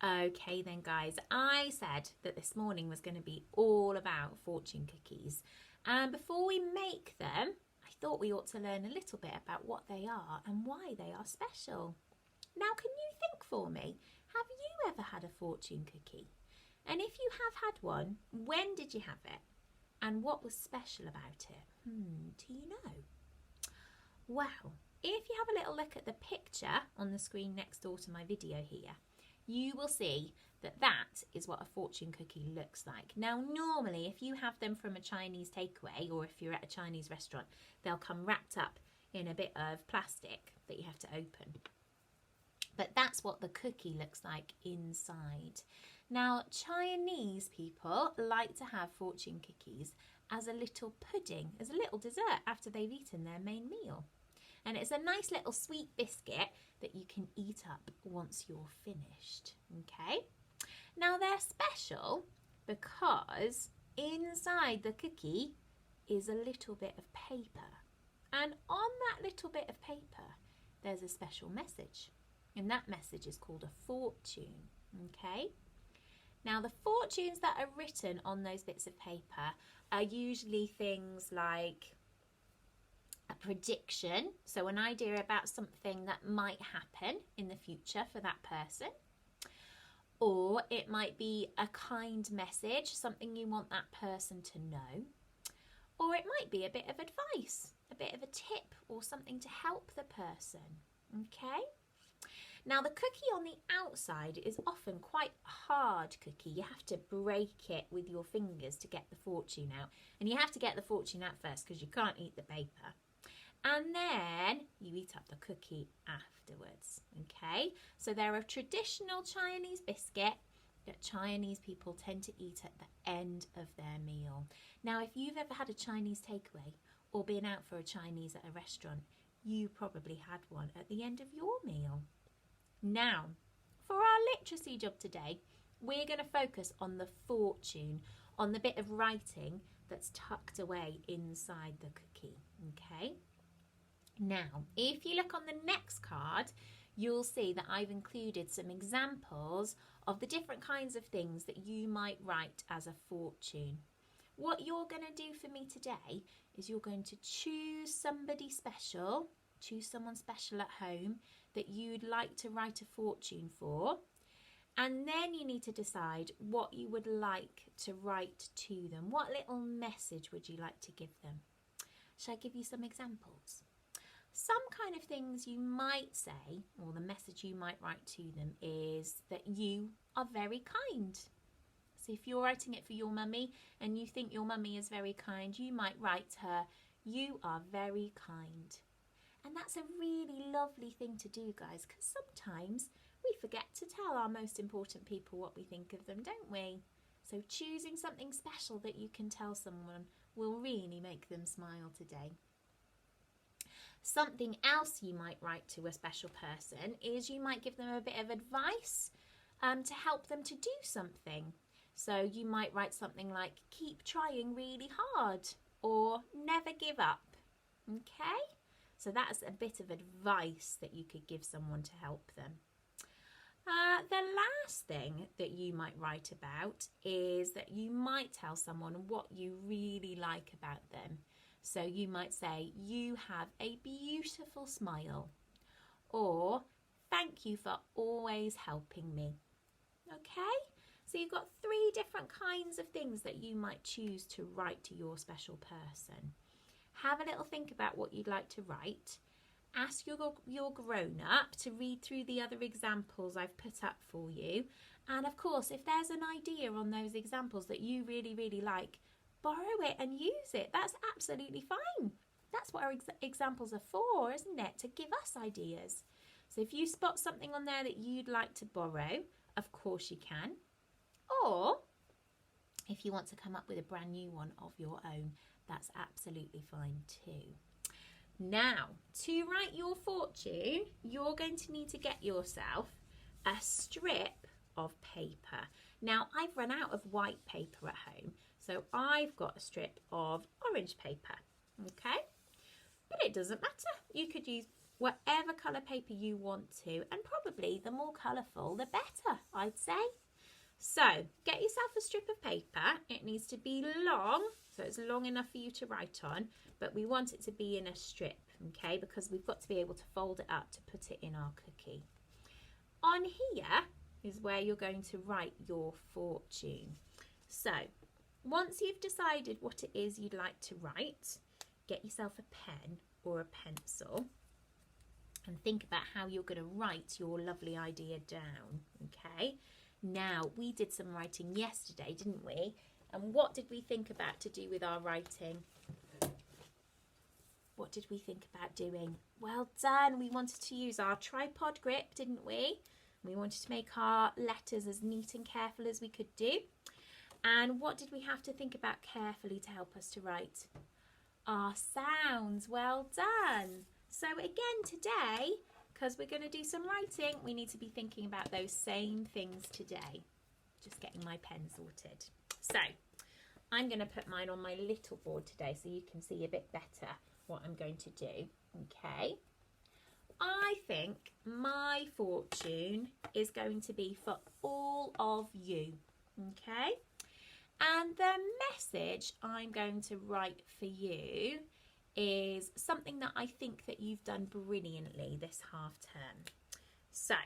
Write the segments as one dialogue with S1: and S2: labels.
S1: Okay then guys, I said that this morning was going to be all about fortune cookies. And before we make them, I thought we ought to learn a little bit about what they are and why they are special. Now, can you think for me, have you ever had a fortune cookie? And if you have had one, when did you have it? And what was special about it? Do you know? Well, if you have a little look at the picture on the screen next door to my video here, you will see that that is what a fortune cookie looks like. Now, normally, if you have them from a Chinese takeaway or if you're at a Chinese restaurant, they'll come wrapped up in a bit of plastic that you have to open. But that's what the cookie looks like inside. Now, Chinese people like to have fortune cookies as a little pudding, as a little dessert after they've eaten their main meal. And it's a nice little sweet biscuit that you can eat up once you're finished, okay? Now they're special because inside the cookie is a little bit of paper. And on that little bit of paper, there's a special message. And that message is called a fortune, okay? Now the fortunes that are written on those bits of paper are usually things like a prediction, so an idea about something that might happen in the future for that person, or it might be a kind message, something you want that person to know, or it might be a bit of advice, a bit of a tip or something to help the person, okay? Now the cookie on the outside is often quite a hard cookie. You have to break it with your fingers to get the fortune out, and you have to get the fortune out first because you can't eat the paper. And then you eat up the cookie afterwards, okay? So they're a traditional Chinese biscuit that Chinese people tend to eat at the end of their meal. Now, if you've ever had a Chinese takeaway or been out for a Chinese at a restaurant, you probably had one at the end of your meal. Now, for our literacy job today, we're going to focus on the fortune, on the bit of writing that's tucked away inside the cookie, okay? Now, if you look on the next card, you'll see that I've included some examples of the different kinds of things that you might write as a fortune. What you're going to do for me today is you're going to choose somebody special, choose someone special at home that you'd like to write a fortune for, and then you need to decide what you would like to write to them. What little message would you like to give them? Shall I give you some examples? Some kind of things you might say, or the message you might write to them, is that you are very kind. So if you're writing it for your mummy and you think your mummy is very kind, you might write to her, "You are very kind." And that's a really lovely thing to do, guys, because sometimes we forget to tell our most important people what we think of them, don't we? So choosing something special that you can tell someone will really make them smile today. Something else you might write to a special person is you might give them a bit of advice to help them to do something. So you might write something like, "Keep trying really hard," or "Never give up." Okay? So that's a bit of advice that you could give someone to help them. The last thing that you might write about is that you might tell someone what you really like about them. So you might say, "You have a beautiful smile," or "Thank you for always helping me." Okay? So you've got 3 different kinds of things that you might choose to write to your special person. Have a little think about what you'd like to write. Ask your grown-up to read through the other examples I've put up for you. And of course, if there's an idea on those examples that you really, really like, borrow it and use it. That's absolutely fine. That's what our examples are for, isn't it? To give us ideas. So if you spot something on there that you'd like to borrow, of course you can. Or if you want to come up with a brand new one of your own, that's absolutely fine too. Now, to write your fortune, you're going to need to get yourself a strip of paper. Now, I've run out of white paper at home, so I've got a strip of orange paper, okay? But it doesn't matter. You could use whatever colour paper you want to, and probably the more colourful, the better, I'd say. So get yourself a strip of paper. It needs to be long, so it's long enough for you to write on, but we want it to be in a strip, okay, because we've got to be able to fold it up to put it in our cookie. On here is where you're going to write your fortune. So once you've decided what it is you'd like to write, get yourself a pen or a pencil and think about how you're going to write your lovely idea down, okay? Now, we did some writing yesterday, didn't we? And what did we think about to do with our writing? What did we think about doing? Well done. We wanted to use our tripod grip, didn't we? We wanted to make our letters as neat and careful as we could do. And what did we have to think about carefully to help us to write? Our sounds. Well done. So again today, because we're going to do some writing, we need to be thinking about those same things today. Just getting my pen sorted. So I'm going to put mine on my little board today so you can see a bit better what I'm going to do. Okay. I think my fortune is going to be for all of you. Okay. And the message I'm going to write for you is something that I think that you've done brilliantly this half term. So,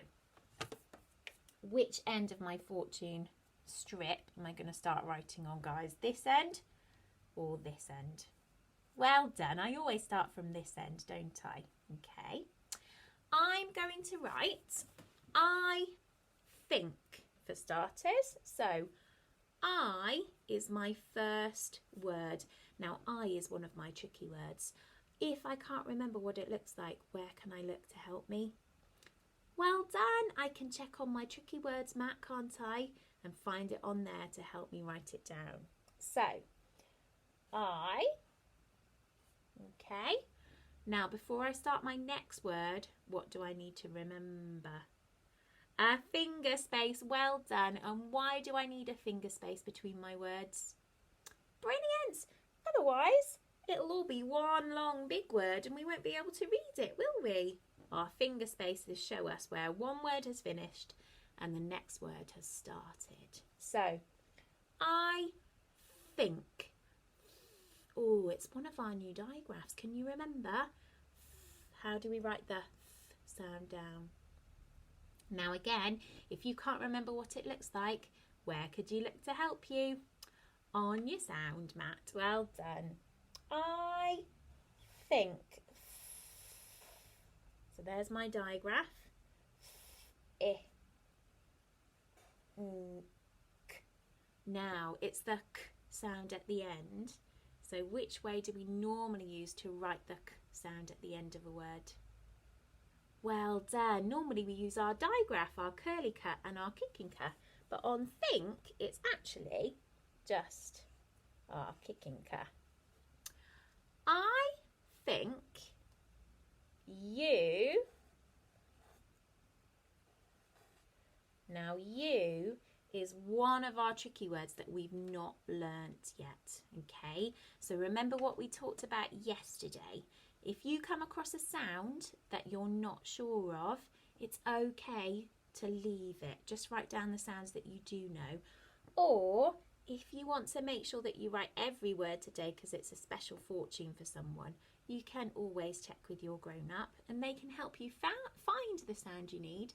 S1: which end of my fortune strip am I going to start writing on, guys? This end or this end? Well done. I always start from this end, don't I? Okay. I'm going to write I think for starters. So, I is my first word. Now, I is one of my tricky words. If I can't remember what it looks like, where can I look to help me? Well done. I can check on my tricky words mat, can't I? And find it on there to help me write it down. So, I. Okay. Now, before I start my next word, what do I need to remember? A finger space. Well done. And why do I need a finger space between my words? Brilliant. Otherwise, it'll all be one long big word and we won't be able to read it, will we? Our finger spaces show us where one word has finished and the next word has started. So, I think. Oh, it's one of our new digraphs. Can you remember? How do we write the sound down? Now again, if you can't remember what it looks like, where could you look to help you? On your sound mat. Well done. I think. So there's my digraph. Now it's the k sound at the end. So which way do we normally use to write the k sound at the end of a word? Well done. Normally we use our digraph, our curly cut and our kicking cut. But on think, it's actually just our kicking cut. I think you. Now you is one of our tricky words that we've not learnt yet, okay? So remember what we talked about yesterday. If you come across a sound that you're not sure of, it's okay to leave it. Just write down the sounds that you do know. Or if you want to make sure that you write every word today because it's a special fortune for someone, you can always check with your grown-up and they can help you find the sound you need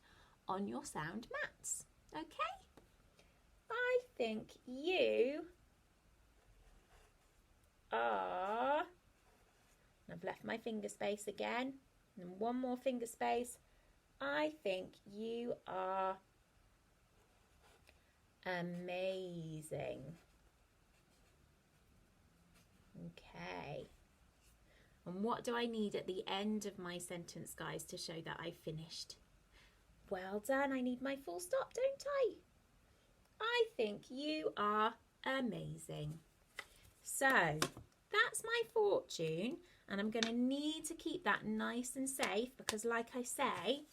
S1: on your sound mats. Okay? I think you are, and I've left my finger space again, and one more finger space. I think you are amazing. Okay. And what do I need at the end of my sentence, guys, to show that I've finished? Well done. I need my full stop, don't I? I think you are amazing. So that's my fortune, and I'm going to need to keep that nice and safe because, like I say,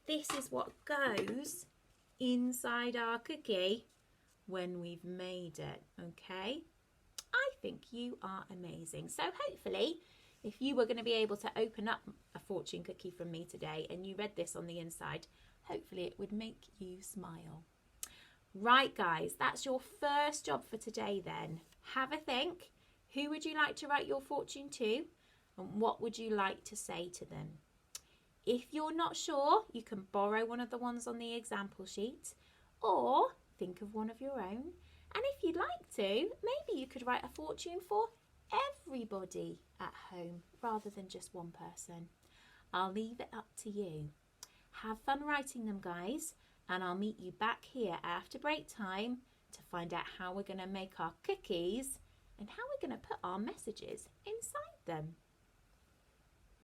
S1: this is what goes inside our cookie when we've made it, okay? I think you are amazing. So hopefully, if you were going to be able to open up a fortune cookie from me today and you read this on the inside, hopefully it would make you smile. Right, guys, that's your first job for today then. Have a think. Who would you like to write your fortune to? And what would you like to say to them? If you're not sure, you can borrow one of the ones on the example sheet or think of one of your own. And if you'd like to, maybe you could write a fortune for everybody at home rather than just one person. I'll leave it up to you. Have fun writing them, guys, and I'll meet you back here after break time to find out how we're going to make our cookies and how we're going to put our messages inside them.